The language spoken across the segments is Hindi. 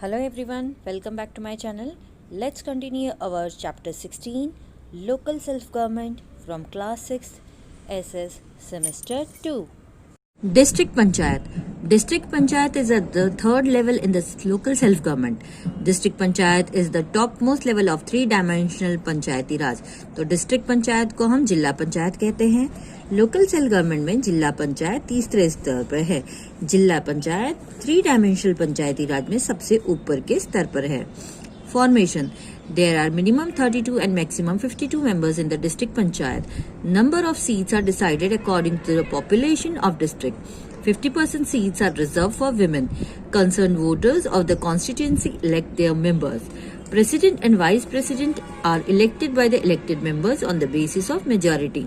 Hello everyone, welcome back to my channel. Let's continue our chapter 16 Local Self-Government from class 6 SS semester 2. District Panchayat. District Panchayat is at the third level in the local self-government. District Panchayat is the topmost level of three-dimensional Panchayati Raj. तो डिस्ट्रिक्ट पंचायत को हम जिला पंचायत कहते हैं. लोकल सेल्फ गवर्नमेंट में जिला पंचायत तीसरे स्तर पर है. जिला पंचायत थ्री डायमेंशनल पंचायती राज में सबसे ऊपर के स्तर पर है. Formation. There are minimum 32 and maximum 52 members in the district panchayat. Number of seats are decided according to the population of district. 50% seats are reserved for women. Concerned voters of the constituency elect their members. President and vice president are elected by the elected members on the basis of majority.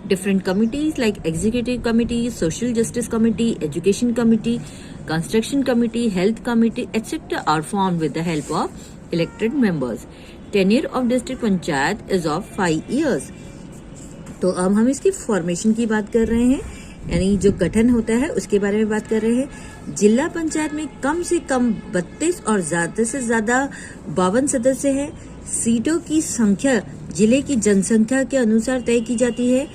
Different committees like executive committee, social justice committee, education committee, construction committee, health committee, etc. are formed with the help of elected members. Tenure of district panchayat is of 5 years. तो अब हम इसकी फॉर्मेशन की बात कर रहे हैं, यानी जो गठन होता है उसके बारे में बात कर रहे हैं. जिला पंचायत में कम से कम 32 और ज्यादा से ज्यादा 52 सदस्य हैं. सीटों की संख्या जिले की जनसंख्या के अनुसार तय की जाती है.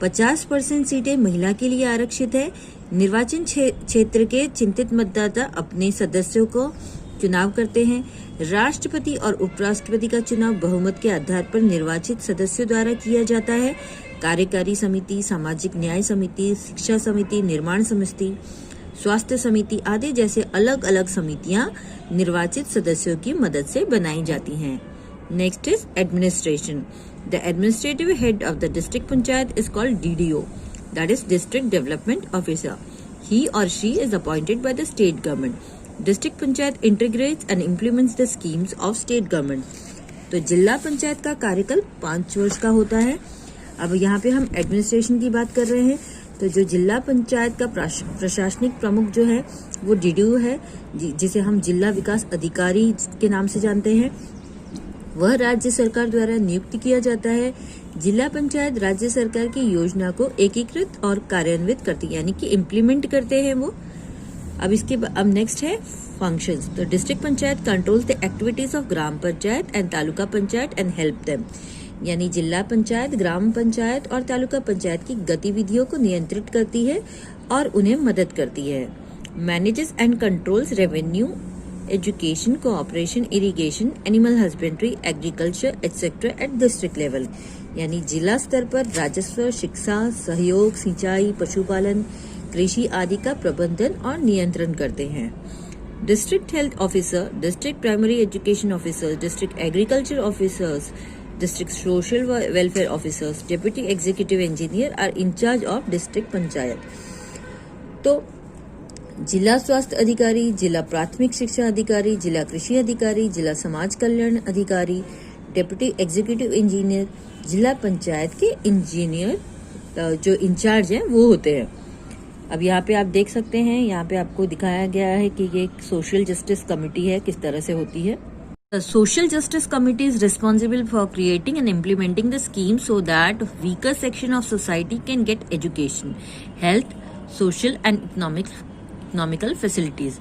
50% सीटें महिला के लिए आरक्षित है. निर्वाचन क्षेत्र के चिंतित मतदाता अपने सदस्यों को चुनाव करते हैं. राष्ट्रपति और उपराष्ट्रपति का चुनाव बहुमत के आधार पर निर्वाचित सदस्यों द्वारा किया जाता है. कार्यकारी समिति, सामाजिक न्याय समिति, शिक्षा समिति, निर्माण समिति, स्वास्थ्य समिति आदि जैसे अलग अलग समितियां निर्वाचित सदस्यों की मदद से बनाई जाती हैं. Next is administration. The administrative head of the district panchayat is called DDO, that is district development officer. He और she is appointed by the state government. District panchayat integrates and implements the schemes of state government. तो जिला पंचायत का कार्यकाल 5 वर्ष का होता है. अब यहाँ पे हम एडमिनिस्ट्रेशन की बात कर रहे हैं. तो जो जिला पंचायत का प्रशासनिक प्रमुख जो है वो DDO है, जिसे हम जिला विकास अधिकारी के नाम से जानते हैं. वह राज्य सरकार द्वारा नियुक्त किया जाता है. जिला पंचायत राज्य सरकार की योजना को एकीकृत और कार्यान्वित करती है, यानी कि इम्प्लीमेंट करते हैं वो. अब नेक्स्ट है फंक्शंस. तो district panchayat controls the activities of gram panchayat and taluka panchayat and help them. यानी जिला पंचायत ग्राम पंचायत और तालुका पंचायत की गतिविधियों को नियंत्रित करती है और उन्हें मदद करती है. Manages and controls revenue, education, cooperation, irrigation, animal husbandry, agriculture etcetera at district level. यानी जिला स्तर पर राजस्व, शिक्षा, सहयोग, सिंचाई, पशुपालन, कृषि आदि का प्रबंधन और नियंत्रण करते हैं. District health officer, district primary education officer, district agriculture officers, district social welfare officers, deputy executive engineer are in charge of district panchayat. तो जिला स्वास्थ्य अधिकारी, जिला प्राथमिक शिक्षा अधिकारी, जिला कृषि अधिकारी, जिला समाज कल्याण अधिकारी, डेप्यूटी एग्जीक्यूटिव इंजीनियर, जिला पंचायत के इंजीनियर जो इंचार्ज हैं वो होते हैं. अब यहाँ पे आप देख सकते हैं, यहाँ पे आपको दिखाया गया है कि ये एक सोशल जस्टिस कमेटी है, किस तरह से होती है. The Social Justice Committee is responsible for creating and implementing the schemes so that weaker section of society can get education, health, social and economical facilities.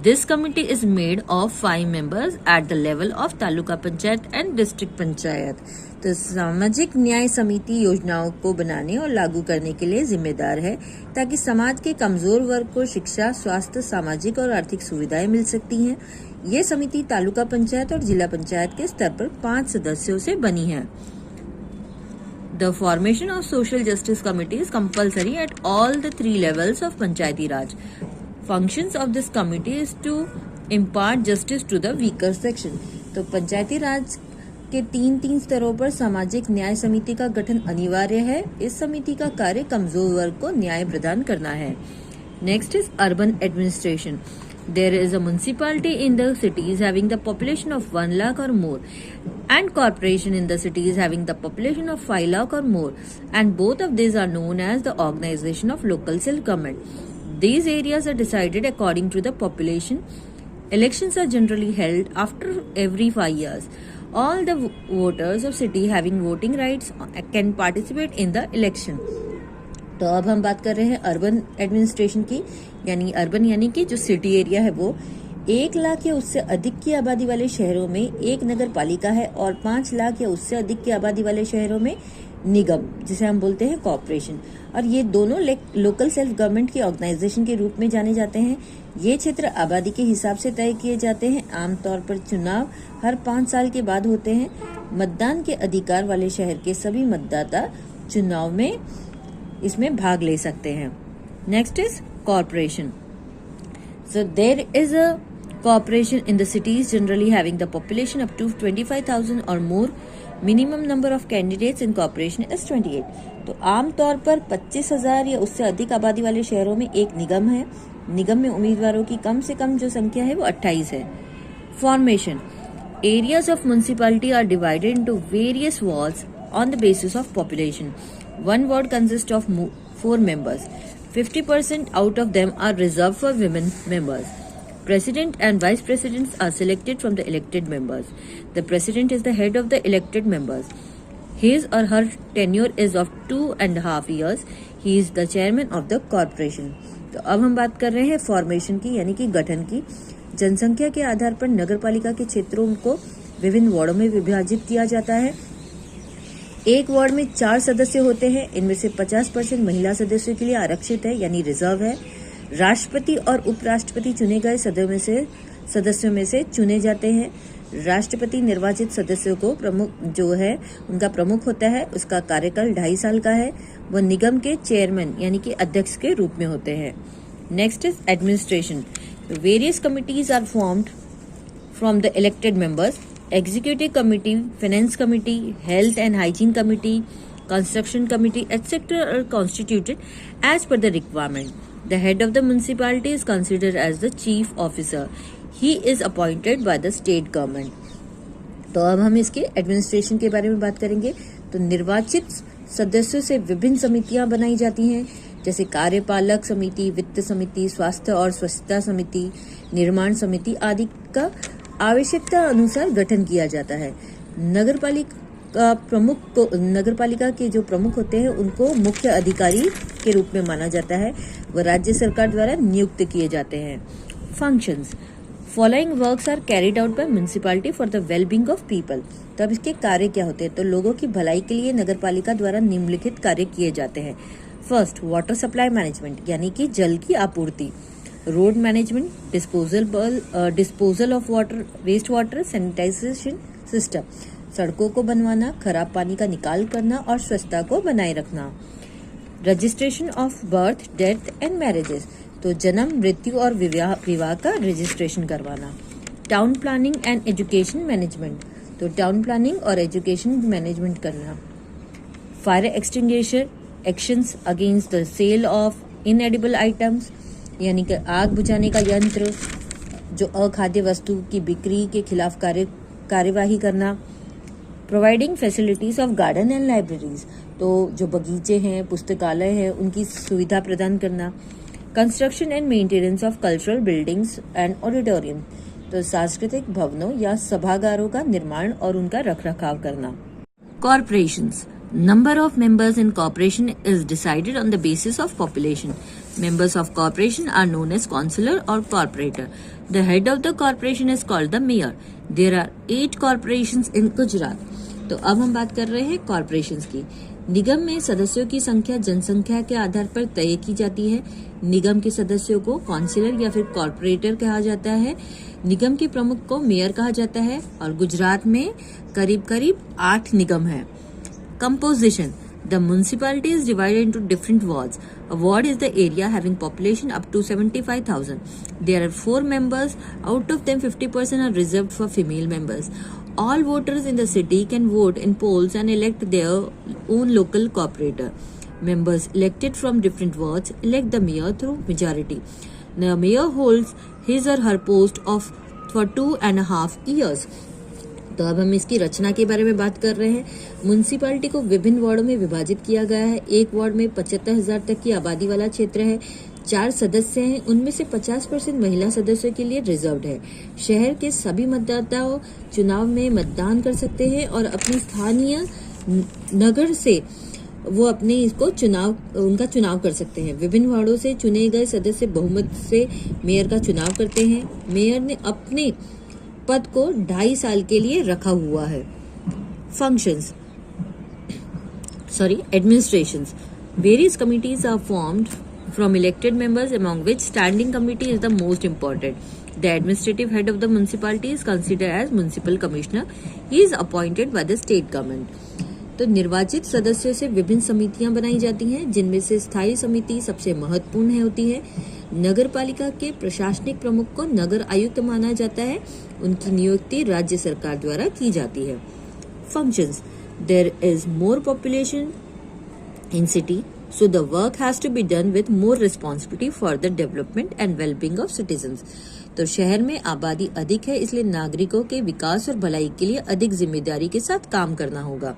This committee is made of 5 members at the level of Taluka Panchayat and District Panchayat. तो सामाजिक न्याय समिति योजनाओं को बनाने और लागू करने के लिए जिम्मेदार है ताकि समाज के कमजोर वर्ग को शिक्षा, स्वास्थ्य, सामाजिक और आर्थिक सुविधाएं मिल सकती हैं. ये समिति तालुका पंचायत और जिला पंचायत के स्तर पर 5 सदस्यों से बनी है. The formation of social justice committee is compulsory at all the 3 levels of Panchayati Raj. Functions of this committee is to impart justice to the weaker section. तो पंचायती राज के 3 स्तरों पर सामाजिक न्याय समिति का गठन अनिवार्य है. इस समिति का कार्य कमजोर वर्ग को न्याय प्रदान करना है. Next is urban administration. There is a municipality in the cities having the population of 1 lakh or more and corporation in the cities having the population of 5 lakh or more, and both of these are known as the organization of local self-government. These areas are decided according to the population. Elections are generally held after every 5 years. All the voters of city having voting rights can participate in the election. तो अब हम बात कर रहे हैं अर्बन एडमिनिस्ट्रेशन की. यानी अर्बन यानी कि जो सिटी एरिया है वो. 1 लाख या उससे अधिक की आबादी वाले शहरों में एक नगर पालिका है और 5 लाख या उससे अधिक की आबादी वाले शहरों में निगम, जिसे हम बोलते हैं कॉर्पोरेशन। और ये दोनों लोकल सेल्फ गवर्नमेंट की ऑर्गेनाइजेशन के रूप में जाने जाते हैं। ये क्षेत्र आबादी के हिसाब से तय किए जाते हैं। आमतौर पर चुनाव हर 5 साल के बाद होते हैं। मतदान के अधिकार वाले शहर के सभी मतदाता चुनाव में इसमें भाग ले सकते हैं। Next is corporation. So there is a corporation in the cities generally having the population up to 25,000 or more. Minimum number of candidates in corporation is 28. तो आमतौर पर 25,000 या उससे अधिक आबादी वाले शहरों में एक निगम है। निगम में उम्मीदवारों की कम से कम जो संख्या है वो 28 है। Formation. Areas of municipality are divided into various wards on the basis of population. One ward consists of 4 members. 50% out of them are reserved for women members. President and vice presidents are selected from the elected members. The president is the head of the elected members. His or her tenure is of 2.5 years. He is the chairman of the corporation. तो अब हम बात कर रहे हैं फॉर्मेशन की, यानी कि गठन की। जनसंख्या के आधार पर नगरपालिका के क्षेत्रों को विभिन्न वार्डों में विभाजित किया जाता है। एक वार्ड में 4 सदस्य होते हैं। इनमें से 50% महिला सदस्यों के लिए आरक्षित है, यानी रिजर्व है। राष्ट्रपति और उपराष्ट्रपति चुने गए सदस्यों में से चुने जाते हैं। राष्ट्रपति निर्वाचित सदस्यों को उनका प्रमुख होता है। उसका कार्यकाल 2.5 साल का है। वो निगम के चेयरमैन यानी कि अध्यक्ष के रूप में होते हैं। Next is administration. Various committees are formed from the elected members. Executive Committee, Finance Committee, Health and Hygiene Committee, Construction Committee, etc. are constituted as per the requirement. The head of the municipality is considered as the chief officer. He is appointed by the state government. तो अब हम इसके एडमिनिस्ट्रेशन के बारे में बात करेंगे। तो निर्वाचित सदस्यों से विभिन्न समितियां बनाई जाती हैं, जैसे कार्यपालक समिति, वित्त समिति, स्वास्थ्य और स्वच्छता समिति, निर्माण समिति आदि का आवश्यकता अनुसार गठन किया जाता है। नगरपालिका के जो प्रमुख होते हैं उनको मुख्य अधिकारी के रूप में माना जाता है। वह राज्य सरकार द्वारा नियुक्त किए जाते हैं। Functions. Following works are carried out by municipality for the wellbeing of people. तो अब इसके कार्य क्या होते हैं? तो लोगों की भलाई के लिए नगरपालिका द्वारा निम्नलिखित कार्य किए जाते हैं। फर्स्ट, वाटर सप्लाई मैनेजमेंट, यानी कि जल की आपूर्ति। Road management, disposal of water, waste water, sanitization system, सड़कों को बनवाना, खराब पानी का निकाल करना और स्वच्छता को बनाए रखना। Registration of birth, death and marriages, तो जन्म, मृत्यु और विवाह का रजिस्ट्रेशन करवाना। Town planning and education management, तो टाउन प्लानिंग और एजुकेशन मैनेजमेंट करना। Fire extinguisher, actions against the sale of inedible items, यानी कि आग बुझाने का यंत्र, जो अखाद्य वस्तु की बिक्री के खिलाफ कार्यवाही करना। Providing facilities of garden and libraries, तो जो बगीचे हैं, पुस्तकालय हैं, उनकी सुविधा प्रदान करना। Construction and maintenance of cultural buildings and auditorium, तो सांस्कृतिक भवनों या सभागारों का निर्माण और उनका रखरखाव करना। Corporations. Number of members in corporation is decided on the basis of population. Members of corporation are known as councillor or corporator. The head of the corporation is called the mayor. There are 8 corporations in Gujarat. तो अब हम बात कर रहे हैं कॉर्पोरेशंस की। निगम में सदस्यों की संख्या जनसंख्या के आधार पर तय की जाती है। निगम के सदस्यों को काउंसिलर या फिर कॉर्पोरेटर कहा जाता है। निगम के प्रमुख को मेयर कहा जाता है और गुजरात में करीब 8 निगम है। Composition. The municipality is divided into different wards. A ward is the area having population up to 75,000. There are 4 members. Out of them, 50% are reserved for female members. All voters in the city can vote in polls and elect their own local corporator. Members elected from different wards elect the mayor through majority. The mayor holds his or her post for 2.5 years. तो अब हम इसकी रचना के बारे में बात कर रहे हैं। म्युनिसिपैलिटी को विभिन्न वार्डों में विभाजित किया गया है। एक वार्ड में 75,000 तक की आबादी वाला क्षेत्र है। 4 सदस्य हैं, उनमें से 50% महिला सदस्यों के लिए रिजर्व्ड है। शहर के सभी मतदाता चुनाव में मतदान कर सकते हैं और अपनी स्थानीय नगर से वो अपने इसको उनका चुनाव कर सकते हैं। विभिन्न वार्डों से चुने गए सदस्य बहुमत से मेयर का चुनाव करते हैं। मेयर ने अपने पद को 2.5 साल के लिए रखा हुआ है। Administrations. Various committees are formed from elected members, among which standing committee is the most important. The administrative head of the municipality is considered as municipal commissioner. He is appointed by the state government. तो निर्वाचित सदस्यों से विभिन्न समितियां बनाई जाती हैं, जिनमें से स्थायी समिति सबसे महत्वपूर्ण होती है। नगर पालिका के प्रशासनिक प्रमुख को नगर आयुक्त माना जाता है। उनकी नियुक्ति राज्य सरकार द्वारा की जाती है। Functions. There is more population in city, so the work has to be done with more responsibility for the development and well-being of citizens. तो शहर में आबादी अधिक है, इसलिए नागरिकों के विकास और भलाई के लिए अधिक जिम्मेदारी के साथ काम करना होगा।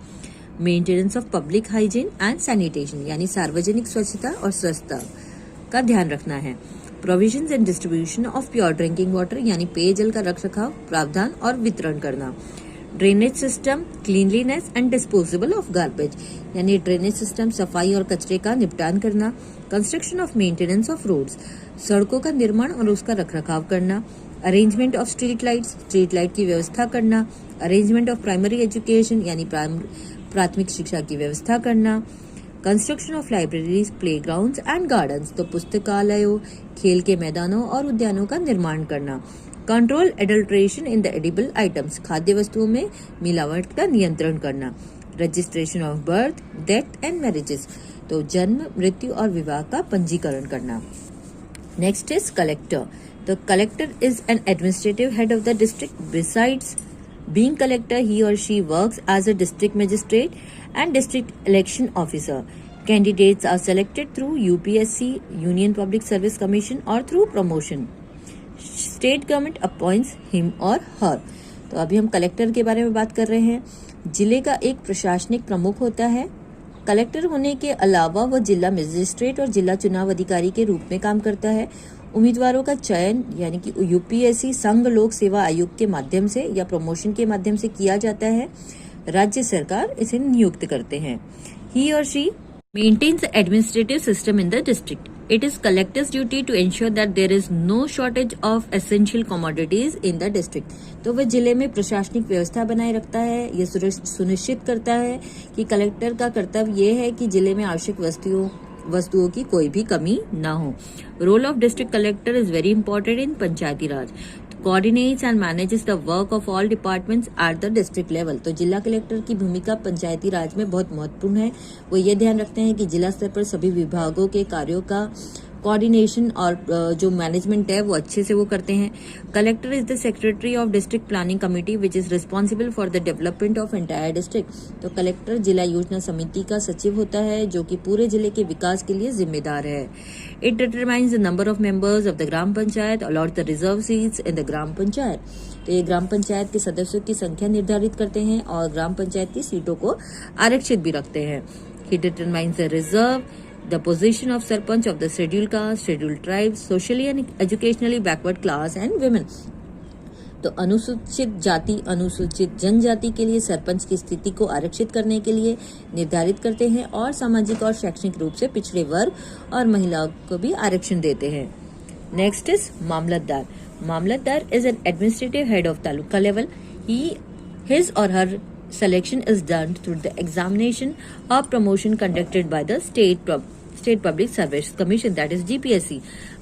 Maintenance of public hygiene and sanitation, यानी सार्वजनिक स्वच्छता और स्वच्छता का ध्यान रखना है। Provisions and distribution of pure drinking water, यानी पेयजल का रखरखाव, प्रावधान और वितरण करना। Drainage system, cleanliness and disposable of garbage, यानी ड्रेनेज सिस्टम, सफाई और कचरे का निपटान करना। Construction of maintenance of roads, सड़कों का निर्माण और उसका रखरखाव करना। अरेंजमेंट ऑफ स्ट्रीट लाइट की व्यवस्था करना। अरेंजमेंट ऑफ प्राइमरी एजुकेशन, यानी प्राथमिक शिक्षा की व्यवस्था करना। Construction of libraries, playgrounds and gardens, तो पुस्तकालयों, खेल के मैदानों और उद्यानों का निर्माण करना। Control adulteration in the edible items, खाद्य वस्तुओं में मिलावट का नियंत्रण करना। Registration of birth, death and marriages, तो जन्म, मृत्यु और विवाह का पंजीकरण करना। Next is collector. तो collector is an administrative head of the district. Besides being collector, he or she works as a district magistrate and district election officer. Candidates are selected through UPSC, Union Public Service Commission, or through promotion. State government appoints him or her. तो अभी हम कलेक्टर के बारे में बात कर रहे हैं। जिले का एक प्रशासनिक प्रमुख होता है। कलेक्टर होने के अलावा वह जिला मजिस्ट्रेट और जिला चुनाव अधिकारी के रूप में काम करता है। उम्मीदवारों का चयन यानी कि यूपीएससी संघ लोक सेवा आयोग के माध्यम से या प्रमोशन के माध्यम से किया जाता है। राज्य सरकार इसे नियुक्त करते हैं। ही और she maintains the administrative system in the district. It is collector's duty to ensure that there is no shortage of essential commodities in the district. तो वह जिले में प्रशासनिक व्यवस्था बनाए रखता है। यह सुनिश्चित करता है कि कलेक्टर का कर्तव्य यह है कि जिले में आवश्यक वस्तुओं की कोई भी कमी ना हो। Role of district collector is very important in Panchayati Raj. Coordinates and manages the work of all departments at the district level. तो जिला कलेक्टर की भूमिका पंचायती राज में बहुत महत्वपूर्ण है। वो ये ध्यान रखते हैं कि जिला स्तर पर सभी विभागों के कार्यों का कोऑर्डिनेशन और जो मैनेजमेंट है वो अच्छे से वो करते हैं। Collector is the secretary of district planning committee which is responsible for the development of entire district. तो कलेक्टर जिला योजना समिति का सचिव होता है जो कि पूरे जिले के विकास के लिए जिम्मेदार है। It determines the number of members of the gram panchayat, allot the reserve seats in the gram panchayat. तो ये ग्राम पंचायत के सदस्यों की संख्या निर्धारित करते हैं और ग्राम पंचायत की सीटों को आरक्षित भी रखते हैं। He determines the reserve, the position of sarpanch of the scheduled caste, scheduled tribes, socially and educationally backward class and women. तो अनुसूचित जाति, अनुसूचित जनजाति के लिए सरपंच की स्थिति को आरक्षित करने के लिए निर्धारित करते हैं और सामाजिक और शैक्षणिक रूप से पिछड़े वर्ग और महिलाओं को भी आरक्षण देते हैं। Next is Mamlatdar. Mamlatdar is an administrative head of taluka level. His or her selection is done through the examination or promotion conducted by the State Public Service Commission, that is GPSC.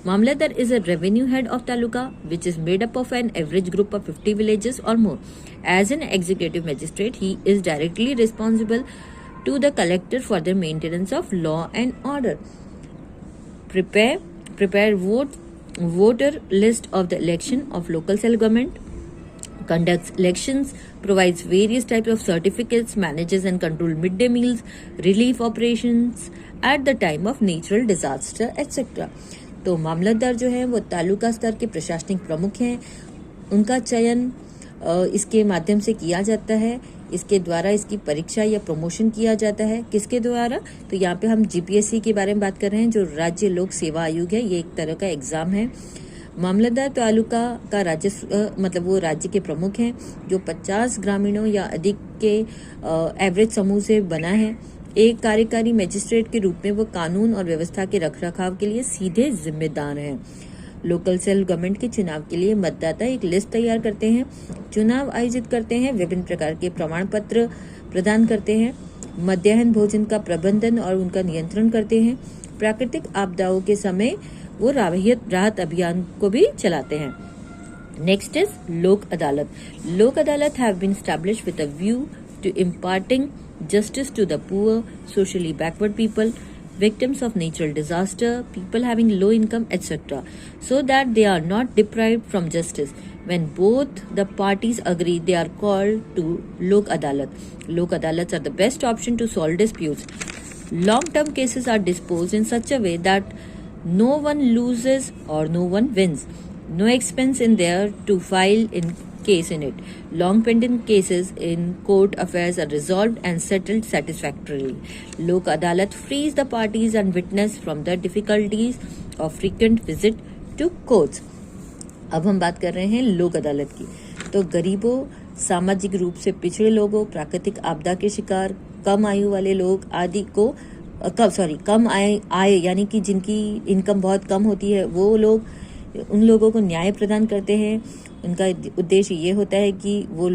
Mamlatdar is a revenue head of taluka which is made up of an average group of 50 villages or more. As an executive magistrate, he is directly responsible to the collector for the maintenance of law and order. Prepare voter list of the election of local self-government, conducts elections, provides various types of certificates, manages and controls midday meals, relief operations at the time of natural disaster, etc. तो मामलतदार जो है वो तालुका स्तर के प्रशासनिक प्रमुख हैं। उनका चयन इसके माध्यम से किया जाता है। इसके द्वारा इसकी परीक्षा या प्रमोशन किया जाता है। किसके द्वारा? तो यहाँ पे हम जीपीएससी के बारे में बात कर रहे हैं, जो राज्य लोक सेवा आयोग है। ये एक तरह का एग्जाम है। मामलतदार तालुका का राजस्व मतलब वो राज्य के प्रमुख हैं जो 50 ग्रामीणों या अधिक के एवरेज समूह से बना है एक कार्यकारी मजिस्ट्रेट के रूप में वो कानून और व्यवस्था के रखरखाव के लिए सीधे जिम्मेदार हैं। लोकल सेल्फ गवर्नमेंट के चुनाव के लिए मतदाता एक लिस्ट तैयार करते हैं, चुनाव आयोजित करते हैं, विभिन्न प्रकार के प्रमाण पत्र प्रदान करते हैं, मध्याह्न भोजन का प्रबंधन और उनका नियंत्रण करते हैं। प्राकृतिक आपदाओं के समय वो राहत अभियान को भी चलाते हैं। नेक्स्ट इज लोक Adalat. Lok Adalat have been established with a view to imparting justice to the poor, socially backward people, victims of natural disaster, people having low income, etc., so that they are not deprived from justice. When both the parties agree, they are called to Lok Adalat. Lok Adalats are the best option to solve disputes. Long-term cases are disposed in such a way that no one loses or no one wins. No expense in there to file in case in it. Long pending cases in court affairs are resolved and settled satisfactorily. Lok Adalat frees the parties and witness from the difficulties of frequent visit to courts. अब हम बात कर रहे हैं लोक अदालत की। तो गरीबों, सामाजिक रूप से पिछड़े लोगों, प्राकृतिक आपदा के शिकार, कम आयु वाले लोग आदि को कम आय यानी कि जिनकी इनकम बहुत कम होती है, वो लोग उन लोगों को न्याय प्रदान करते हैं। उनका उद्देश्य ये होता है कि वो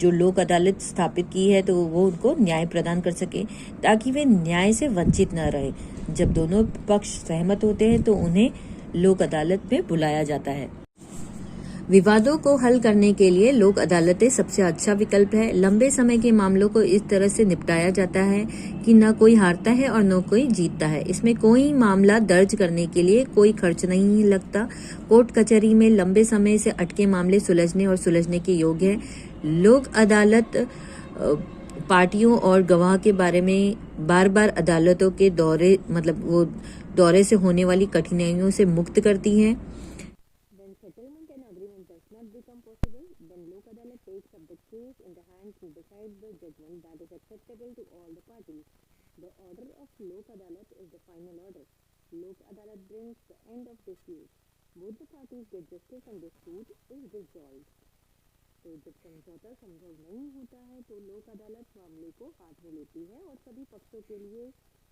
जो लोक अदालत स्थापित की है तो वो उनको न्याय प्रदान कर सके ताकि वे न्याय से वंचित न रहे। जब दोनों पक्ष सहमत होते हैं तो उन्हें लोक अदालत में बुलाया जाता है। विवादों को हल करने के लिए लोक अदालतें सबसे अच्छा विकल्प है। लंबे समय के मामलों को इस तरह से निपटाया जाता है कि न कोई हारता है और न कोई जीतता है। इसमें कोई मामला दर्ज करने के लिए कोई खर्च नहीं लगता। कोर्ट कचहरी में लंबे समय से अटके मामले सुलझने और सुलझने के योग्य है। लोक अदालत पार्टियों और गवाह के बारे में बार बार अदालतों के दौरे से होने वाली कठिनाइयों से मुक्त करती है। Settlement and agreement does not become possible, then Lok Adalat takes up the case in the hand to decide the judgment that is acceptable to all the parties. The order of Lok Adalat is the final order. Lok Adalat brings the end of dispute. Both the parties get justice and dispute is resolved. तो जब समझौता संभव नहीं होता है तो लोक अदालत मामले को हाथ में लेती है और सभी पक्षों के लिए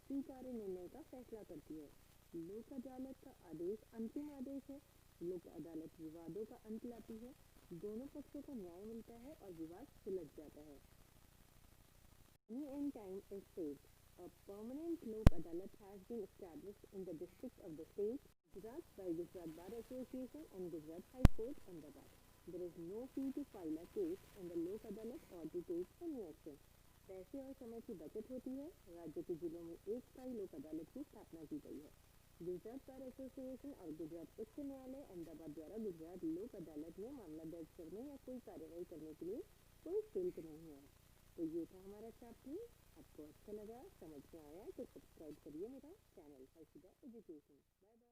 स्वीकार्य निर्णय का फैसला करती है। लोक अदालत का आदेश अंतिम आदेश है। लोक अदालत विवादों का अंत लाती है, दोनों पक्षों को न्याय मिलता है और विवाद सुलझ जाता है। Money and time is saved. A permanent Lok Adalat has been established in the district of the state Gujarat by Gujarat Bar Association and Gujarat High Court, Ahmedabad. There is no fee to file a case in the Lok Adalat or to take any action. पैसे और समय की बचत होती है। राज्य के जिलों में एक स्थायी लोक अदालत की स्थापना की गई है। गुजरात बार एसोसिएशन और गुजरात उच्च न्यायालय अहमदाबाद द्वारा गुजरात लोक अदालत में मामला दर्ज करने या कोई कार्यवाही करने के लिए कोई शुल्क नहीं है। तो ये था हमारा चैप्टर। आपको अच्छा लगा, समझ में आया तो सब्सक्राइब करिए मेरा channel Harshida education. Bye bye.